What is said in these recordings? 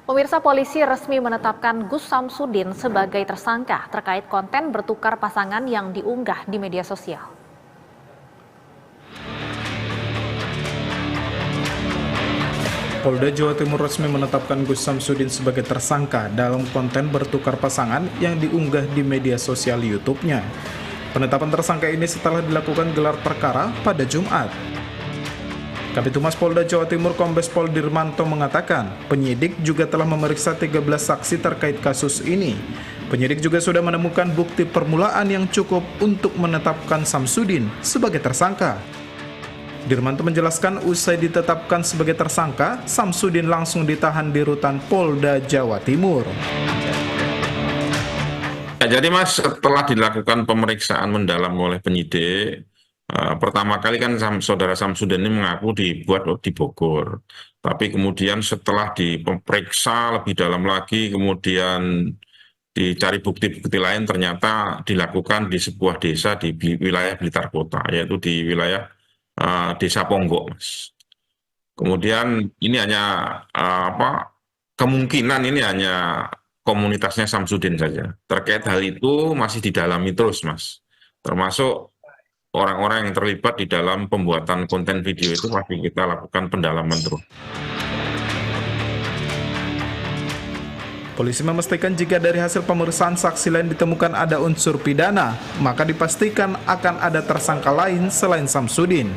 Pemirsa, polisi resmi menetapkan Gus Samsudin sebagai tersangka terkait konten bertukar pasangan yang diunggah di media sosial. Polda Jawa Timur resmi menetapkan Gus Samsudin sebagai tersangka dalam konten bertukar pasangan yang diunggah di media sosial YouTube-nya. Penetapan tersangka ini setelah dilakukan gelar perkara pada Jumat. Kabid Humas Polda Jawa Timur Kombes Pol Dirmanto mengatakan, penyidik juga telah memeriksa 13 saksi terkait kasus ini. Penyidik juga sudah menemukan bukti permulaan yang cukup untuk menetapkan Samsudin sebagai tersangka. Dirmanto menjelaskan usai ditetapkan sebagai tersangka, Samsudin langsung ditahan di rutan Polda Jawa Timur. Ya, jadi Mas, setelah dilakukan pemeriksaan mendalam oleh penyidik, pertama kali kan saudara Samsudin ini mengaku dibuat di Bogor. Tapi kemudian setelah diperiksa lebih dalam lagi, kemudian dicari bukti-bukti lain, ternyata dilakukan di sebuah desa di wilayah Blitar Kota, yaitu di wilayah Desa Ponggok, Mas. Kemudian ini hanya kemungkinan ini hanya komunitasnya Samsudin saja. Terkait hal itu masih didalami terus, Mas. Termasuk orang-orang yang terlibat di dalam pembuatan konten video itu masih kita lakukan pendalaman terus. Polisi memastikan jika dari hasil pemeriksaan saksi lain ditemukan ada unsur pidana, maka dipastikan akan ada tersangka lain selain Samsudin.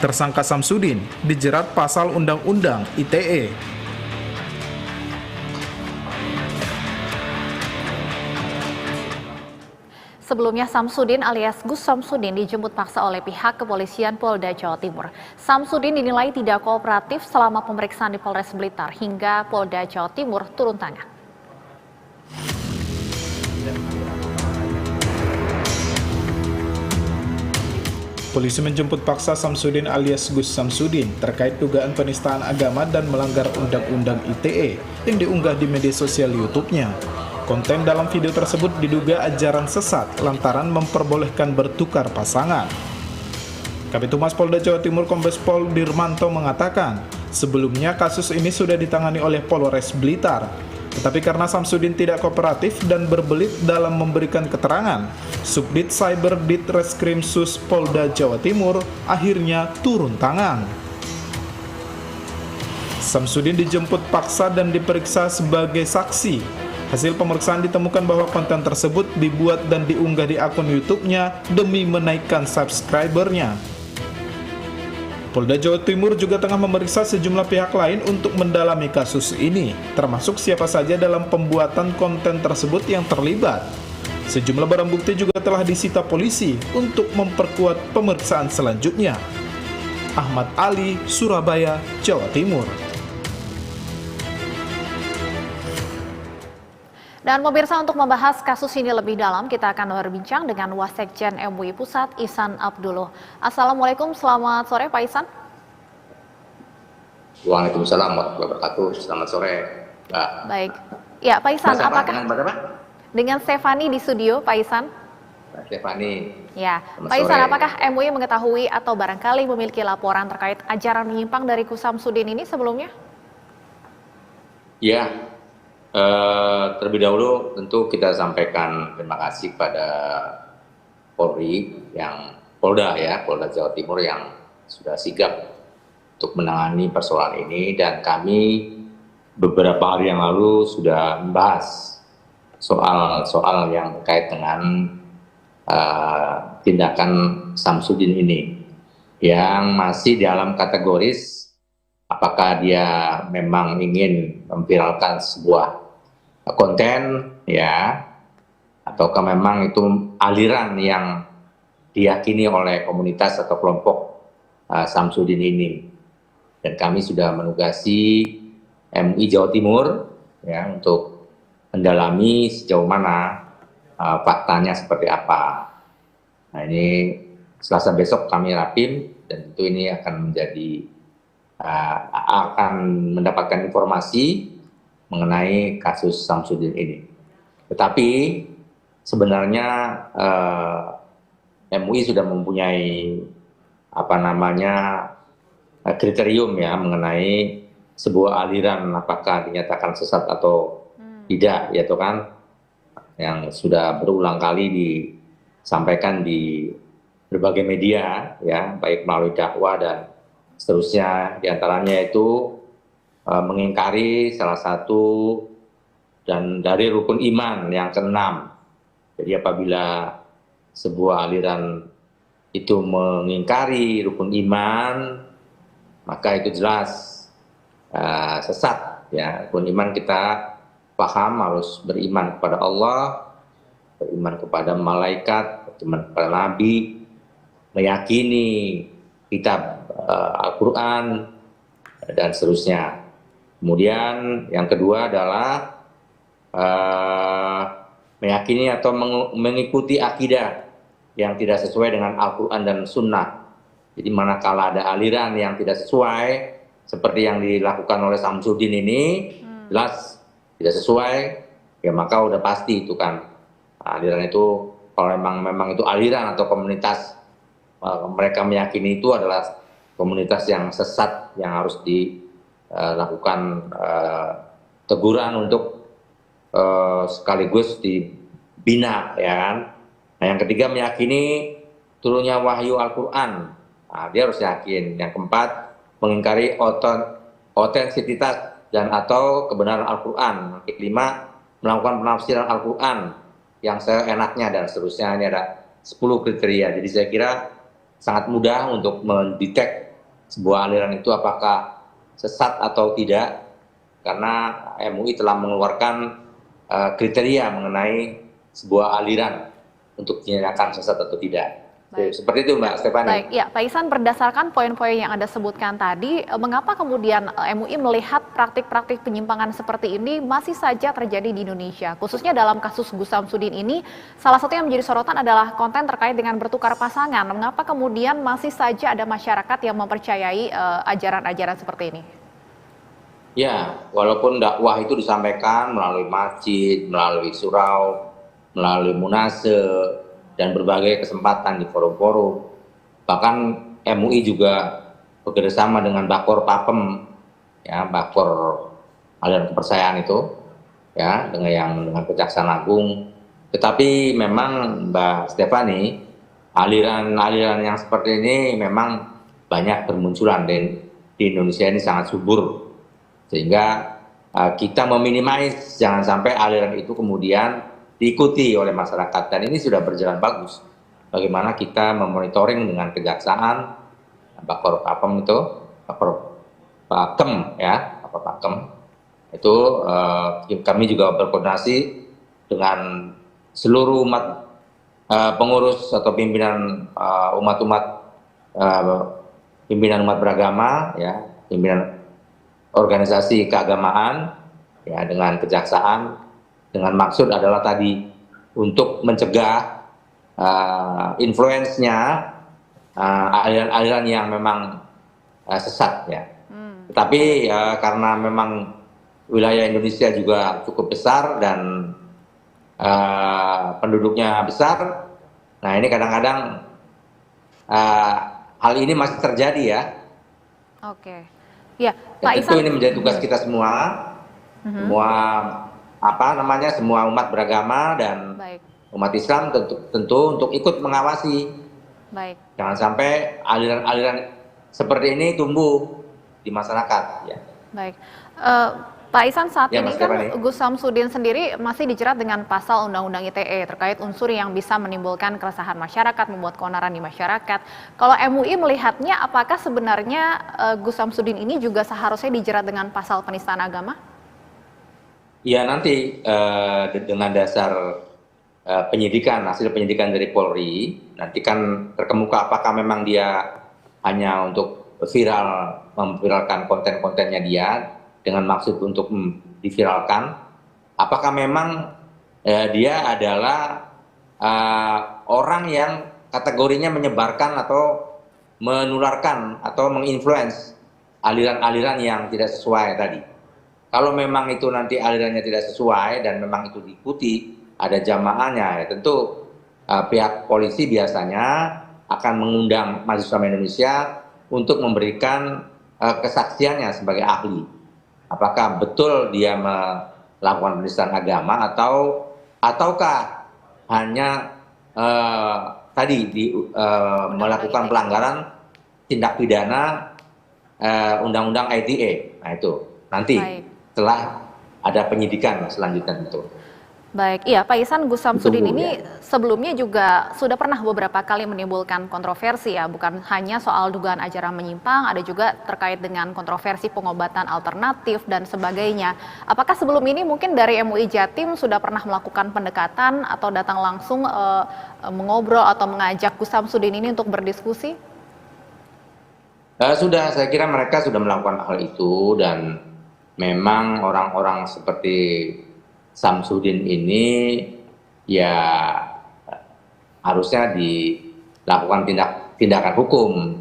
Tersangka Samsudin dijerat pasal Undang-Undang ITE. Sebelumnya Samsudin alias Gus Samsudin dijemput paksa oleh pihak kepolisian Polda Jawa Timur. Samsudin dinilai tidak kooperatif selama pemeriksaan di Polres Blitar hingga Polda Jawa Timur turun tangan. Polisi menjemput paksa Samsudin alias Gus Samsudin terkait dugaan penistaan agama dan melanggar Undang-Undang ITE yang diunggah di media sosial YouTube-nya. Konten dalam video tersebut diduga ajaran sesat lantaran memperbolehkan bertukar pasangan. Kabid Humas Polda Jawa Timur Kombes Pol Dirmanto mengatakan, sebelumnya kasus ini sudah ditangani oleh Polres Blitar. Tetapi karena Samsudin tidak kooperatif dan berbelit dalam memberikan keterangan, Subdit Cyber Ditreskrim Sus Polda Jawa Timur akhirnya turun tangan. Samsudin dijemput paksa dan diperiksa sebagai saksi. Hasil pemeriksaan ditemukan bahwa konten tersebut dibuat dan diunggah di akun YouTube-nya demi menaikkan subscribernya. Polda Jawa Timur juga tengah memeriksa sejumlah pihak lain untuk mendalami kasus ini, termasuk siapa saja dalam pembuatan konten tersebut yang terlibat. Sejumlah barang bukti juga telah disita polisi untuk memperkuat pemeriksaan selanjutnya. Ahmad Ali, Surabaya, Jawa Timur. Dan pemirsa, untuk membahas kasus ini lebih dalam, kita akan berbincang dengan Wasekjen MUI Pusat, Ihsan Abdullah. Assalamualaikum, selamat sore Pak Ihsan. Waalaikumsalam warahmatullahi wabarakatuh. Selamat sore, Mbak. Baik. Ya, Pak Ihsan, apakah dengan dengan Stefani di studio, Pak Ihsan? Mbak Stefani. Ya, Selamat Pak Ihsan, sore. apakah MUI mengetahui atau barangkali memiliki laporan terkait ajaran menyimpang dari Gus Samsudin ini sebelumnya? Ya, terlebih dahulu tentu kita sampaikan terima kasih kepada Polri Polda Jawa Timur yang sudah sigap untuk menangani persoalan ini, dan kami beberapa hari yang lalu sudah membahas soal yang terkait dengan tindakan Samsudin ini yang masih dalam kategoris apakah dia memang ingin memviralkan sebuah konten ataukah memang itu aliran yang diyakini oleh komunitas atau kelompok Samsudin ini. Dan kami sudah menugasi MUI Jawa Timur untuk mendalami sejauh mana faktanya seperti apa. Nah, ini Selasa besok kami rapim, dan tentu ini akan akan mendapatkan informasi mengenai kasus Samsudin ini. Tetapi sebenarnya MUI sudah mempunyai kriterium mengenai sebuah aliran apakah dinyatakan sesat atau tidak, ya toh kan, yang sudah berulang kali disampaikan di berbagai media, ya, baik melalui dakwah dan seterusnya. Di antaranya itu mengingkari salah satu dan dari rukun iman yang keenam. Jadi apabila sebuah aliran itu mengingkari rukun iman, maka itu jelas sesat. Ya, rukun iman kita paham harus beriman kepada Allah, beriman kepada malaikat, beriman kepada nabi, meyakini kitab Al-Quran, dan seterusnya. Kemudian yang kedua adalah meyakini atau mengikuti akidah yang tidak sesuai dengan Al-Quran dan Sunnah. Jadi manakala ada aliran yang tidak sesuai, seperti yang dilakukan oleh Samsudin ini, jelas tidak sesuai, ya maka udah pasti itu kan aliran itu, kalau memang itu aliran atau komunitas, mereka meyakini itu adalah komunitas yang sesat, yang harus dilakukan teguran untuk sekaligus dibina, ya kan. Nah, yang ketiga meyakini turunnya wahyu Al-Quran. Nah, dia harus yakin. Yang keempat, mengingkari otentisitas dan atau kebenaran Al-Quran. Yang kelima, melakukan penafsiran Al-Quran yang seenaknya dan seterusnya. Ini ada 10 kriteria. Jadi saya kira sangat mudah untuk mendetek sebuah aliran itu apakah sesat atau tidak, karena MUI telah mengeluarkan kriteria mengenai sebuah aliran untuk dinyatakan sesat atau tidak. Baik. Seperti itu Mbak Stefani. Baik, ya Pak Ihsan, berdasarkan poin-poin yang Anda sebutkan tadi, mengapa kemudian MUI melihat praktik-praktik penyimpangan seperti ini masih saja terjadi di Indonesia? Khususnya dalam kasus Gus Samsudin ini, salah satu yang menjadi sorotan adalah konten terkait dengan bertukar pasangan. Mengapa kemudian masih saja ada masyarakat yang mempercayai ajaran-ajaran seperti ini? Ya, walaupun dakwah itu disampaikan melalui masjid, melalui surau, melalui munase, dan berbagai kesempatan di forum-forum. Bahkan MUI juga bekerjasama dengan Bakor Papem, ya, Bakor aliran kepercayaan itu, ya, dengan Kejaksaan Agung. Tetapi memang Mbak Stefani, aliran-aliran yang seperti ini memang banyak bermunculan dan di Indonesia ini sangat subur, sehingga kita meminimais jangan sampai aliran itu kemudian diikuti oleh masyarakat, dan ini sudah berjalan bagus. Bagaimana kita memonitoring dengan Kejaksaan, Bakor Papem itu, Bakor Pakem, ya, Bakor Pakem itu kami juga berkoordinasi dengan seluruh umat pengurus atau pimpinan pimpinan umat beragama, ya, pimpinan organisasi keagamaan, ya, dengan Kejaksaan, dengan maksud adalah tadi untuk mencegah influence-nya aliran-aliran yang memang sesat, ya. Tetapi karena memang wilayah Indonesia juga cukup besar dan penduduknya besar, nah ini kadang-kadang hal ini masih terjadi, ya. Oke, ya Pak Ihsan. Tentu ini menjadi tugas kita semua, semua umat beragama dan umat Islam tentu untuk ikut mengawasi. Baik. Jangan sampai aliran-aliran seperti ini tumbuh di masyarakat. Ya. Baik. Pak Ihsan, saat ya, ini kan Gus Samsudin sendiri masih dijerat dengan pasal Undang-Undang ITE terkait unsur yang bisa menimbulkan keresahan masyarakat, membuat keonaran di masyarakat. Kalau MUI melihatnya, apakah sebenarnya Gus Samsudin ini juga seharusnya dijerat dengan pasal penistaan agama? Ya, nanti dengan dasar hasil penyidikan dari Polri, nanti kan terkemuka apakah memang dia hanya untuk memviralkan konten-kontennya dia dengan maksud untuk diviralkan, apakah memang dia adalah orang yang kategorinya menyebarkan atau menularkan atau menginfluence aliran-aliran yang tidak sesuai tadi. Kalau memang itu nanti alirannya tidak sesuai dan memang itu diikuti, ada jamaahnya, ya tentu pihak polisi biasanya akan mengundang Majelis Ulama Indonesia untuk memberikan kesaksiannya sebagai ahli. apakah betul dia melakukan penistaan agama ataukah hanya melakukan pelanggaran tindak pidana Undang-Undang ITE. Nah itu nanti Baik. setelah ada penyidikan selanjutnya tentu. Baik, iya Pak Ihsan, Gus Samsudin Tunggu, ini sebelumnya juga sudah pernah beberapa kali menimbulkan kontroversi ya, bukan hanya soal dugaan ajaran menyimpang, ada juga terkait dengan kontroversi pengobatan alternatif dan sebagainya. Apakah sebelum ini mungkin dari MUI Jatim sudah pernah melakukan pendekatan atau datang langsung mengobrol atau mengajak Gus Samsudin ini untuk berdiskusi? Sudah, saya kira mereka sudah melakukan hal itu dan memang orang-orang seperti Samsudin ini ya harusnya dilakukan tindakan hukum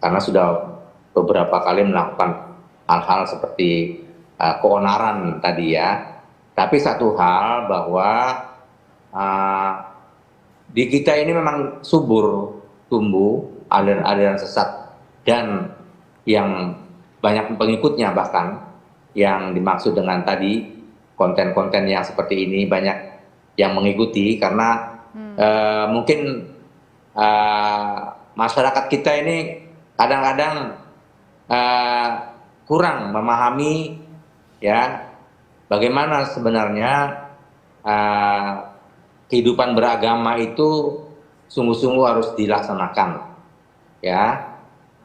karena sudah beberapa kali melakukan hal-hal seperti keonaran tadi ya. Tapi satu hal bahwa di kita ini memang subur tumbuh aliran-aliran sesat dan yang banyak pengikutnya, bahkan yang dimaksud dengan tadi konten-konten yang seperti ini banyak yang mengikuti karena mungkin masyarakat kita ini kadang-kadang kurang memahami ya bagaimana sebenarnya kehidupan beragama itu sungguh-sungguh harus dilaksanakan ya.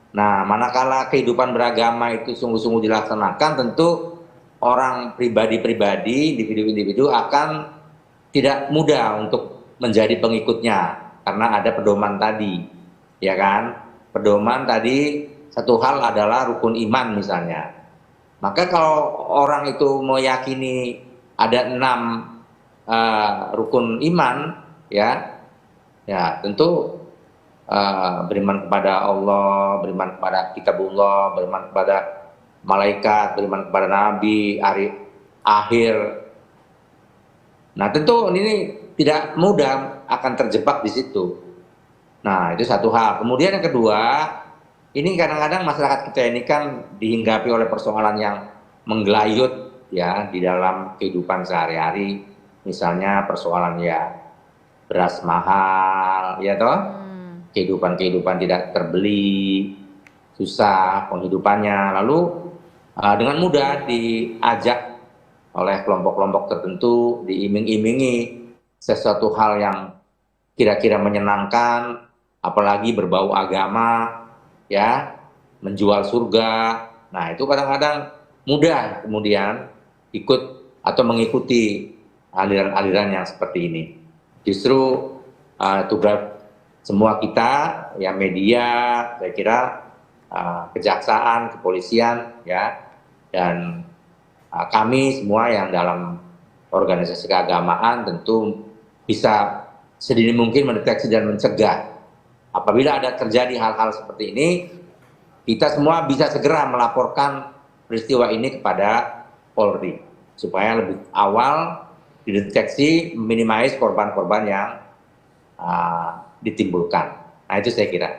Nah, manakala kehidupan beragama itu sungguh-sungguh dilaksanakan, tentu orang pribadi-pribadi, individu-individu akan tidak mudah untuk menjadi pengikutnya karena ada pedoman tadi, ya kan? Pedoman tadi satu hal adalah rukun iman misalnya. Maka kalau orang itu meyakini ada 6 rukun iman, ya tentu beriman kepada Allah, beriman kepada kitabullah, beriman kepada malaikat, beriman kepada nabi, hari akhir. Nah, tentu ini tidak mudah akan terjebak di situ. Nah, itu satu hal. Kemudian yang kedua, ini kadang-kadang masyarakat kita ini kan dihinggapi oleh persoalan yang menggelayut ya di dalam kehidupan sehari-hari. Misalnya persoalan ya beras mahal, ya toh? Kehidupan tidak terbeli, susah penghidupannya, lalu dengan mudah diajak oleh kelompok-kelompok tertentu, diiming-imingi sesuatu hal yang kira-kira menyenangkan, apalagi berbau agama, ya, menjual surga. Nah, itu kadang-kadang mudah kemudian ikut atau mengikuti aliran-aliran yang seperti ini. Justru tugas semua kita, ya media, saya kira kejaksaan, kepolisian, ya, dan kami semua yang dalam organisasi keagamaan tentu bisa sedini mungkin mendeteksi dan mencegah. Apabila ada terjadi hal-hal seperti ini, kita semua bisa segera melaporkan peristiwa ini kepada Polri supaya lebih awal dideteksi, minimize korban-korban yang ditimbulkan. Nah, itu saya kira.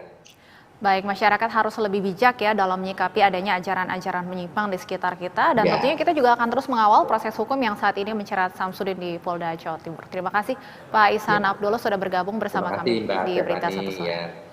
Baik, masyarakat harus lebih bijak ya dalam menyikapi adanya ajaran-ajaran menyimpang di sekitar kita dan tentunya kita juga akan terus mengawal proses hukum yang saat ini menjerat Samsudin di Polda Jawa Timur. Terima kasih Pak Ihsan Abdullah sudah bergabung bersama kami di Berita Satu Sore.